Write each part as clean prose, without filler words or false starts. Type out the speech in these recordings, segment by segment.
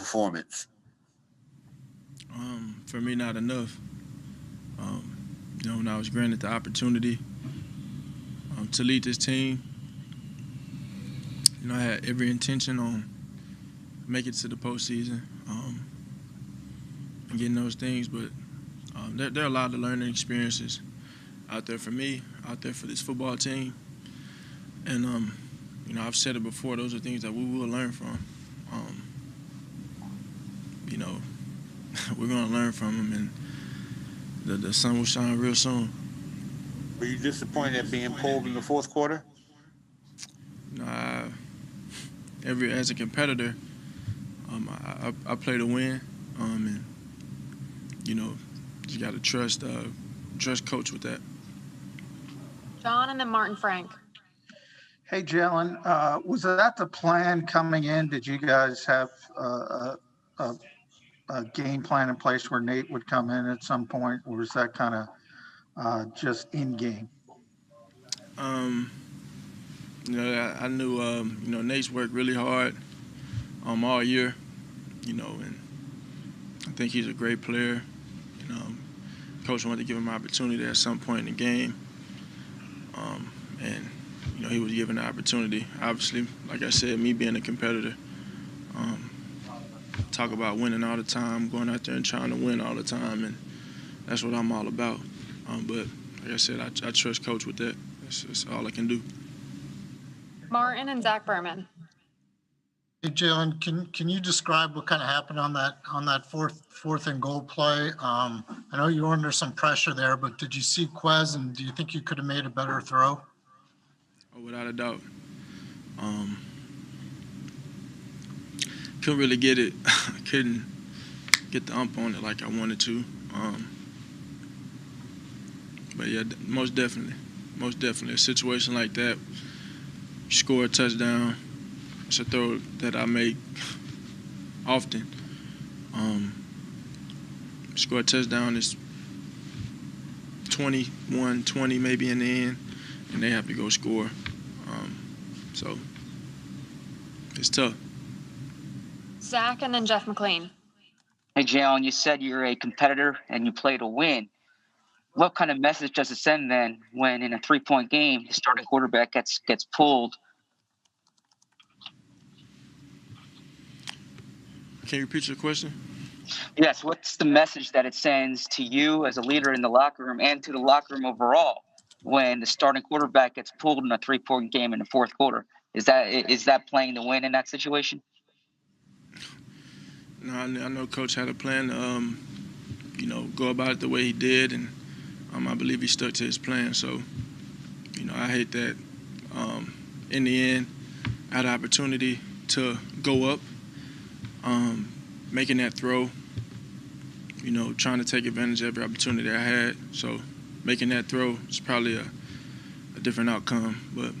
performance? For me, not enough. When I was granted the opportunity to lead this team, I had every intention on making it to the postseason and getting those things. But there are a lot of learning experiences out there for me, out there for this football team. And, I've said it before, those are things that we will learn from. We're going to learn from them, and the sun will shine real soon. Were you disappointed at being pulled in the fourth quarter? As a competitor, I play to win, and just got to trust coach with that. John and then Martin Frank. Hey, Jalen, was that the plan coming in? Did you guys have a game plan in place where Nate would come in at some point, or was that kind of just in game? I knew Nate's worked really hard all year, and I think he's a great player. Coach wanted to give him an opportunity at some point in the game, and he was given the opportunity. Obviously, like I said, me being a competitor, talk about winning all the time, going out there and trying to win all the time, and that's what I'm all about. But like I said, I trust coach with that. That's all I can do. Martin and Zach Berman. Hey, Jalen, can you describe what kind of happened on that fourth and goal play? I know you were under some pressure there, but did you see Quez, and do you think you could have made a better throw? Oh, without a doubt. Couldn't really get it. Couldn't get the ump on it like I wanted to. But yeah, most definitely. A situation like that, you score a touchdown. It's a throw that I make often. Score a touchdown, it's 21-20 maybe in the end, and they have to go score. So it's tough. Zach and then Jeff McLean. Hey, Jalen, you said you're a competitor and you play to win. What kind of message does it send then when in a 3-point game the starting quarterback gets pulled? Can you repeat your question? Yes. What's the message that it sends to you as a leader in the locker room and to the locker room overall when the starting quarterback gets pulled in a 3-point game in the fourth quarter? Is that playing to win in that situation? No, I know Coach had a plan to, go about it the way he did, and I believe he stuck to his plan. So, I hate that. In the end, I had an opportunity to go up, making that throw, trying to take advantage of every opportunity I had. So making that throw is probably a different outcome. But,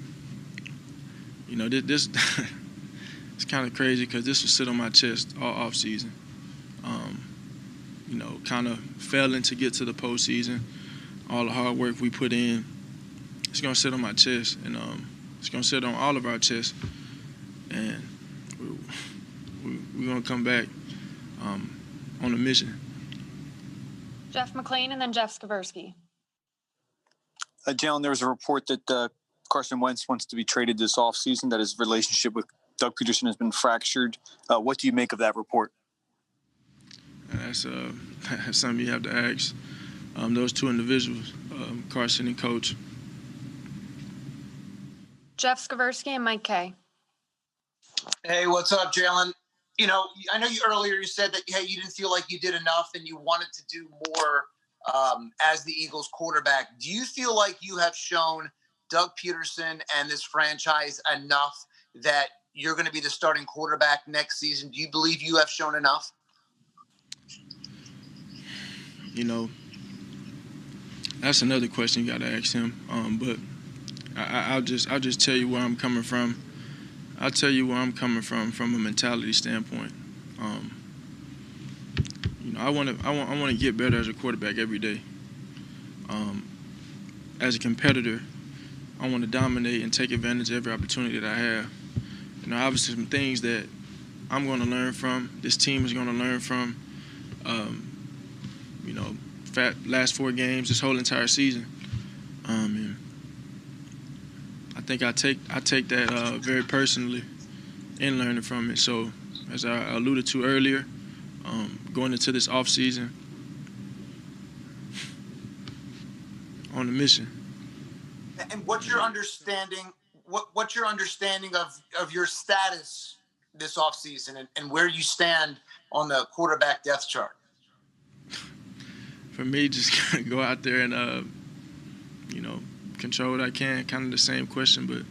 this it's kind of crazy because this was sit on my chest all off season. Kind of failing to get to the postseason, all the hard work we put in, it's going to sit on my chest, and it's going to sit on all of our chests. And we're going to come back on a mission. Jeff McLean and then Jeff Skaversky. Jalen, there was a report that Carson Wentz wants to be traded this offseason, that his relationship with Doug Pederson has been fractured. What do you make of that report? That's something you have to ask those two individuals, Carson and Coach. Jeff Skaversky and Mike Kay. Hey, what's up, Jalen? I know earlier you said that, hey, you didn't feel like you did enough and you wanted to do more as the Eagles quarterback. Do you feel like you have shown Doug Pederson and this franchise enough that you're going to be the starting quarterback next season? Do you believe you have shown enough? That's another question you got to ask him. But I'll just tell you where I'm coming from. I'll tell you where I'm coming from a mentality standpoint. I want to get better as a quarterback every day. As a competitor, I want to dominate and take advantage of every opportunity that I have. Obviously some things that I'm going to learn from. This team is going to learn from. You know, last 4 games, this whole entire season. And I think I take that very personally in learning from it. So, as I alluded to earlier, going into this off season on a mission. And what's your understanding? What's your understanding of your status this offseason and where you stand on the quarterback depth chart? For me, just gotta go out there and you know, control what I can. Kind of the same question, but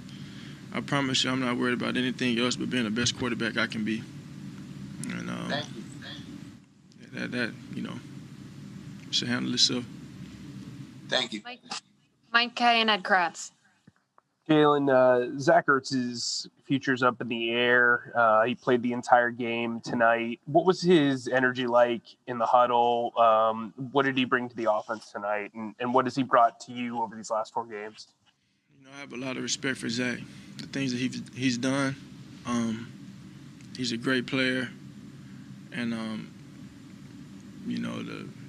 I promise you, I'm not worried about anything else but being the best quarterback I can be. And Thank you. that you know, should handle itself. Thank you. Mike Kay and Ed Kratz. Jalen, Zach Ertz's future's up in the air. He played the entire game tonight. What was his energy like in the huddle? What did he bring to the offense tonight? And what has he brought to you over these last 4 games? You know, I have a lot of respect for Zach. The things that he's done. He's a great player. And, you know,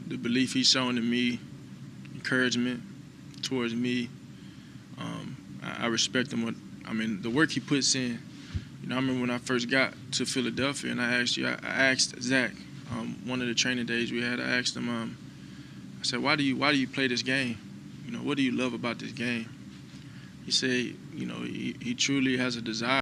the belief he's shown in me, encouragement towards me, I respect him. The work he puts in. You know, I remember when I first got to Philadelphia, and I asked Zach, one of the training days we had, I asked him, I said, why do you play this game? You know, what do you love about this game? He said, you know, he truly has a desire